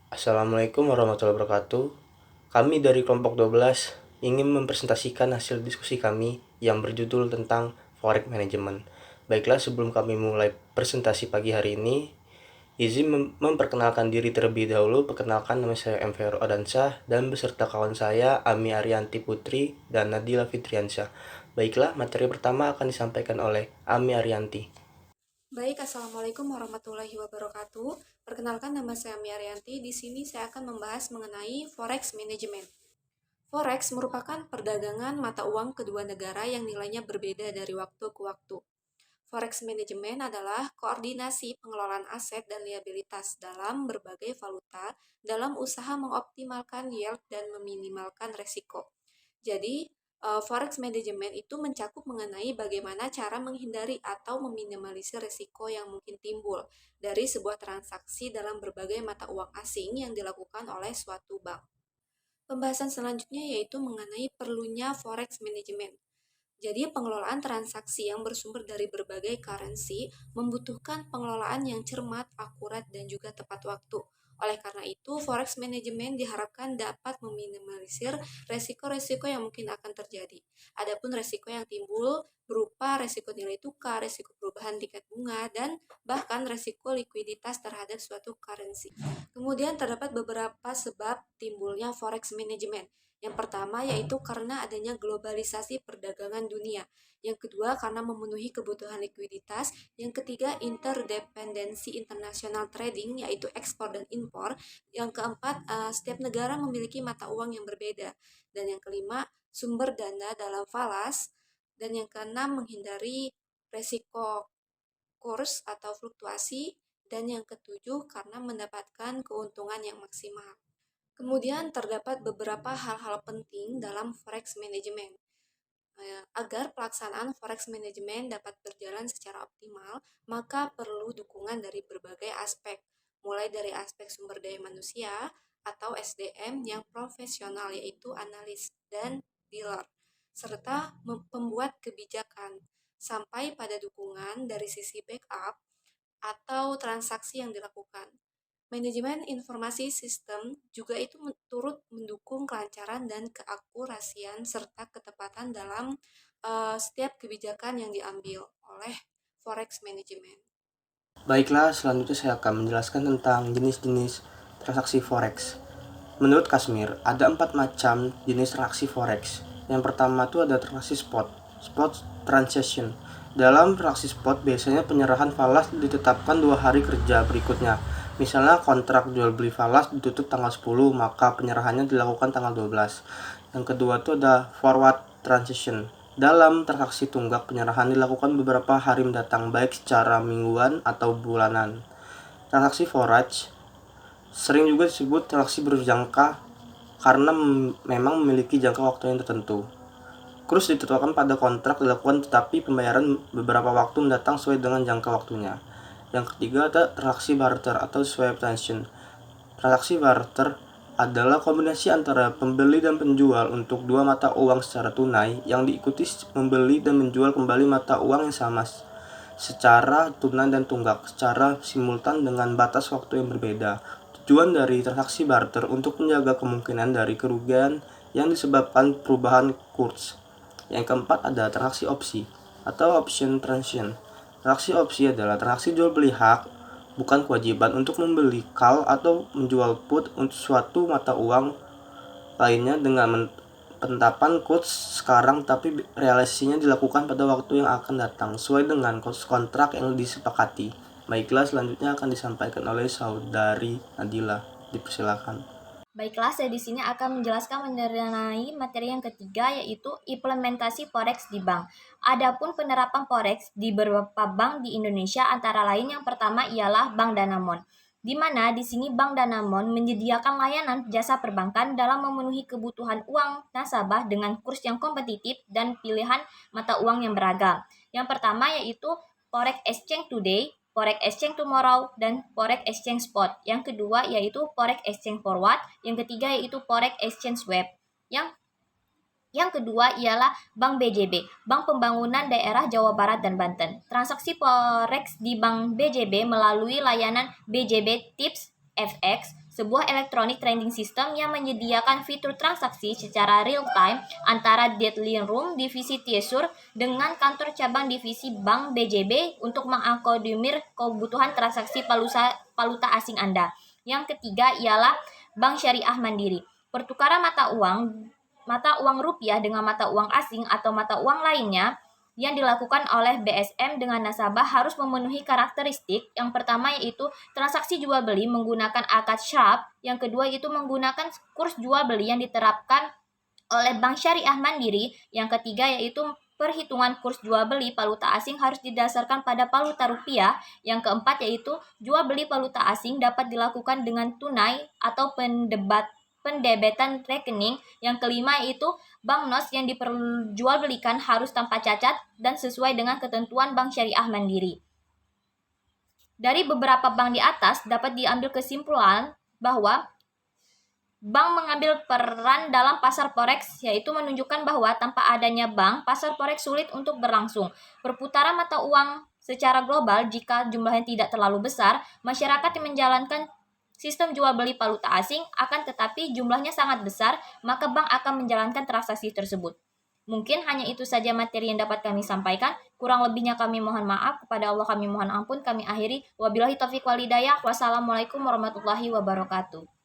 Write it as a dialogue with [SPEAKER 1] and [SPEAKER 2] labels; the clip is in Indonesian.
[SPEAKER 1] Assalamualaikum warahmatullahi wabarakatuh. Kami dari kelompok 12 ingin mempresentasikan hasil diskusi kami yang berjudul tentang Forex Management. Baiklah, sebelum kami mulai presentasi pagi hari ini, izin memperkenalkan diri terlebih dahulu. Perkenalkan, nama saya M. Vero Adansyah dan beserta kawan saya Ami Arianti Putri dan Nadila Fitriansyah. Baiklah, materi pertama akan disampaikan oleh Ami Arianti.
[SPEAKER 2] Baik, Assalamualaikum warahmatullahi wabarakatuh. Perkenalkan, nama saya Mia Rianti. Di sini saya akan membahas mengenai Forex Management. Forex merupakan perdagangan mata uang kedua negara yang nilainya berbeda dari waktu ke waktu. Forex Management adalah koordinasi pengelolaan aset dan liabilitas dalam berbagai valuta dalam usaha mengoptimalkan yield dan meminimalkan resiko. Jadi, Forex Management itu mencakup mengenai bagaimana cara menghindari atau meminimalisir risiko yang mungkin timbul dari sebuah transaksi dalam berbagai mata uang asing yang dilakukan oleh suatu bank. Pembahasan selanjutnya yaitu mengenai perlunya Forex Management. Jadi, pengelolaan transaksi yang bersumber dari berbagai currency membutuhkan pengelolaan yang cermat, akurat, dan juga tepat waktu. Oleh karena itu, forex management diharapkan dapat meminimalisir resiko-resiko yang mungkin akan terjadi. Adapun resiko yang timbul berupa resiko nilai tukar, resiko perubahan tingkat bunga, dan bahkan resiko likuiditas terhadap suatu currency. Kemudian terdapat beberapa sebab timbulnya forex management. Yang pertama yaitu karena adanya globalisasi perdagangan dunia. Yang kedua karena memenuhi kebutuhan likuiditas. Yang ketiga interdependensi internasional trading yaitu ekspor dan impor. Yang keempat setiap negara memiliki mata uang yang berbeda. Dan yang kelima sumber dana dalam falas. Dan yang keenam menghindari resiko kurs atau fluktuasi. Dan yang ketujuh karena mendapatkan keuntungan yang maksimal. Kemudian terdapat beberapa hal-hal penting dalam forex management. Agar pelaksanaan forex management dapat berjalan secara optimal, maka perlu dukungan dari berbagai aspek, mulai dari aspek sumber daya manusia atau SDM yang profesional yaitu analis dan dealer, serta pembuat kebijakan, sampai pada dukungan dari sisi backup atau transaksi yang dilakukan. Manajemen informasi sistem juga itu turut mendukung kelancaran dan keakurasian serta ketepatan dalam setiap kebijakan yang diambil oleh forex management.
[SPEAKER 1] Baiklah, selanjutnya saya akan menjelaskan tentang jenis-jenis transaksi forex. Menurut Kasmir, ada 4 macam jenis transaksi forex. Yang pertama itu ada transaksi spot transaction. Dalam transaksi spot, biasanya penyerahan falas ditetapkan 2 hari kerja berikutnya. Misalnya kontrak jual beli falas ditutup tanggal 10, maka penyerahannya dilakukan tanggal 12. Yang kedua itu ada forward transaction. Dalam transaksi tunggak, penyerahan dilakukan beberapa hari mendatang, baik secara mingguan atau bulanan. Transaksi forage sering juga disebut transaksi berjangka karena memang memiliki jangka waktu yang tertentu. Kurs ditetapkan pada kontrak dilakukan tetapi pembayaran beberapa waktu mendatang sesuai dengan jangka waktunya. Yang ketiga ada transaksi barter atau swap transaction. Transaksi barter adalah kombinasi antara pembeli dan penjual untuk dua mata uang secara tunai yang diikuti membeli dan menjual kembali mata uang yang sama secara tunai dan tunggak secara simultan dengan batas waktu yang berbeda. Tujuan dari transaksi barter untuk menjaga kemungkinan dari kerugian yang disebabkan perubahan kurs. Yang keempat ada transaksi opsi atau option transaction. Transaksi opsi adalah transaksi jual beli hak, bukan kewajiban untuk membeli call atau menjual put untuk suatu mata uang lainnya dengan penetapan kurs sekarang tapi realisasinya dilakukan pada waktu yang akan datang sesuai dengan kontrak yang disepakati. Baiklah, selanjutnya akan disampaikan oleh saudari Nadila. Dipersilakan.
[SPEAKER 3] Baiklah, saya di sini akan menjelaskan mengenai materi yang ketiga yaitu implementasi forex di bank. Adapun penerapan forex di beberapa bank di Indonesia antara lain yang pertama ialah Bank Danamon, di mana di sini Bank Danamon menyediakan layanan jasa perbankan dalam memenuhi kebutuhan uang nasabah dengan kurs yang kompetitif dan pilihan mata uang yang beragam. Yang pertama yaitu Forex Exchange Today, Forex Exchange Tomorrow, dan Forex Exchange Spot. Yang kedua yaitu Forex Exchange Forward. Yang ketiga yaitu Forex Exchange Web. Yang kedua ialah Bank BJB, Bank Pembangunan Daerah Jawa Barat dan Banten. Transaksi forex di Bank BJB melalui layanan BJB Tips FX sebuah electronic trading system yang menyediakan fitur transaksi secara real-time antara dealing room divisi Tresor dengan kantor cabang divisi Bank BJB untuk mengakomodir kebutuhan transaksi valuta asing Anda. Yang ketiga ialah Bank Syariah Mandiri. Pertukaran mata uang rupiah dengan mata uang asing atau mata uang lainnya yang dilakukan oleh BSM dengan nasabah harus memenuhi karakteristik. Yang pertama yaitu transaksi jual beli menggunakan akad sharp, yang kedua yaitu menggunakan kurs jual beli yang diterapkan oleh Bank Syariah Mandiri, yang ketiga yaitu perhitungan kurs jual beli valuta asing harus didasarkan pada valuta rupiah, yang keempat yaitu jual beli valuta asing dapat dilakukan dengan tunai atau pendebetan rekening. Yang kelima yaitu banknos yang diperjualbelikan harus tanpa cacat dan sesuai dengan ketentuan Bank Syariah Mandiri. Dari beberapa bank di atas dapat diambil kesimpulan bahwa bank mengambil peran dalam pasar forex, yaitu menunjukkan bahwa tanpa adanya bank, pasar forex sulit untuk berlangsung. Perputaran mata uang secara global jika jumlahnya tidak terlalu besar, masyarakat yang menjalankan sistem jual beli valuta asing akan tetapi jumlahnya sangat besar, maka bank akan menjalankan transaksi tersebut. Mungkin hanya itu saja materi yang dapat kami sampaikan. Kurang lebihnya kami mohon maaf. Kepada Allah kami mohon ampun. Kami akhiri. Wabillahi taufiq wal hidayah. Wassalamualaikum warahmatullahi wabarakatuh.